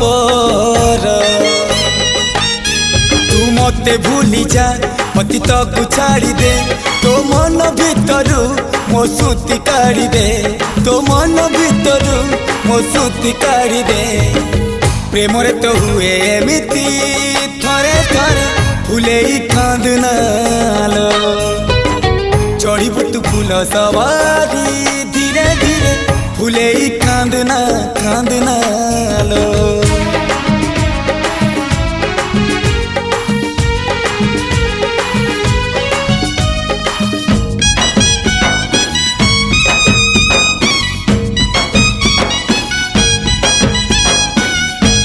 खबर तू मते भूली जा मती तक छाड़ी दे तो मन भितरु मो सुती काढ़ी दे तो मन भितरु मो सुती काढ़ी दे प्रेम रे तो हुए एमिति थरे थरे फुले कांदनालो चढ़ी बुटू फूल सवारी धीरे धीरे फुले कांदना कांदनालो।